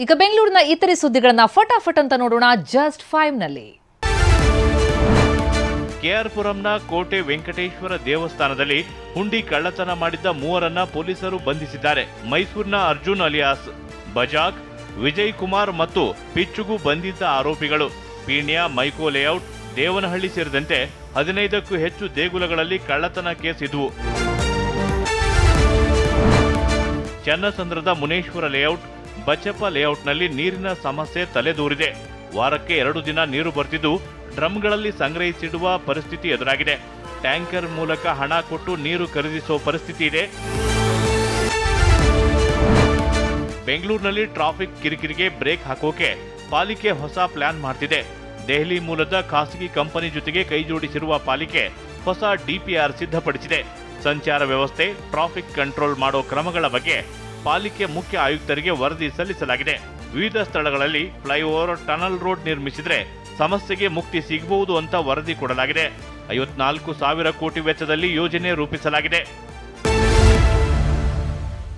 ಈಗ ಬೆಂಗಳೂರಿನ ಇತರೆ ಸುದ್ದಿಗಳನ್ನ ಫಟಾಫಟ್ ಅಂತ ನೋಡೋಣ ಜಸ್ಟ್ 5 ನಲ್ಲಿ. ಕೆಆರ್ ಪುರಂನ ಕೋಟೆ ವೆಂಕಟೇಶ್ವರ ದೇವಸ್ಥಾನದಲ್ಲಿ ಹುಂಡಿ ಕಳ್ಳತನ ಮಾಡಿದ್ದ 3ರನ್ನ ಪೊಲೀಸರು ಬಂಧಿಸಿದ್ದಾರೆ. ಮೈಸೂರಿನ ಅರ್ಜುನ್ ಅಲಿಯಾಸ್ ಬಜಾಗ್, ವಿಜಯ್ ಕುಮಾರ್ ಮತ್ತು ಪಿಚ್ಚುಗೂ ಬಂಧಿತ ಆರೋಪಿಗಳು. ಪೀಣ್ಯ, ಮೈಕೋ ಲೇಔಟ್, ದೇವನಹಳ್ಳಿ ಸೇರಿದಂತೆ 15ಕ್ಕೂ ಹೆಚ್ಚು ದೇಗುಲಗಳಲ್ಲಿ ಕಳ್ಳತನ ಕೇಸ್ ಇದ್ವು. ಚನ್ನಸಂದ್ರದ ಮುನೇಶ್ವರ ಲೇಔಟ್, ಬಚ್ಚಪ್ಪ ಲೇಔಟ್ನಲ್ಲಿ ನೀರಿನ ಸಮಸ್ಯೆ ತಲೆದೂರಿದೆ. ವಾರಕ್ಕೆ 2 ದಿನ ನೀರು ಬರ್ತಿದ್ದು ಡ್ರಮ್ಗಳಲ್ಲಿ ಸಂಗ್ರಹಿಸಿಡುವ ಪರಿಸ್ಥಿತಿ ಎದುರಾಗಿದೆ. ಟ್ಯಾಂಕರ್ ಮೂಲಕ ಹಣ ಕೊಟ್ಟು ನೀರು ಖರೀದಿಸುವ ಪರಿಸ್ಥಿತಿ ಇದೆ. ಬೆಂಗಳೂರಿನಲ್ಲಿ ಟ್ರಾಫಿಕ್ ಕಿರಿಕಿರಿಗೆ ಬ್ರೇಕ್ ಹಾಕೋಕೆ ಪಾಲಿಕೆ ಹೊಸ ಪ್ಲಾನ್ ಮಾಡ್ತಿದೆ. ದೆಹಲಿ ಮೂಲದ ಖಾಸಗಿ ಕಂಪನಿ ಜೊತೆಗೆ ಕೈಜೋಡಿಸಿರುವ ಪಾಲಿಕೆ ಹೊಸ ಡಿಪಿಆರ್ ಸಿದ್ಧಪಡಿಸಿದೆ. ಸಂಚಾರ ವ್ಯವಸ್ಥೆ, ಟ್ರಾಫಿಕ್ ಕಂಟ್ರೋಲ್ ಮಾಡೋ ಕ್ರಮಗಳ ಬಗ್ಗೆ ಪಾಲಿಕೆ ಮುಖ್ಯ ಆಯುಕ್ತರಿಗೆ ವರದಿ ಸಲ್ಲಿಸಲಾಗಿದೆ. ವಿವಿಧ ಸ್ಥಳಗಳಲ್ಲಿ ಫ್ಲೈಓವರ್, ಟನಲ್ ರೋಡ್ ನಿರ್ಮಿಸಿದ್ರೆ ಸಮಸ್ಯೆಗೆ ಮುಕ್ತಿ ಸಿಗಬಹುದು ಅಂತ ವರದಿ ಕೊಡಲಾಗಿದೆ. 54,000 ಕೋಟಿ ವೆಚ್ಚದಲ್ಲಿ ಯೋಜನೆ ರೂಪಿಸಲಾಗಿದೆ.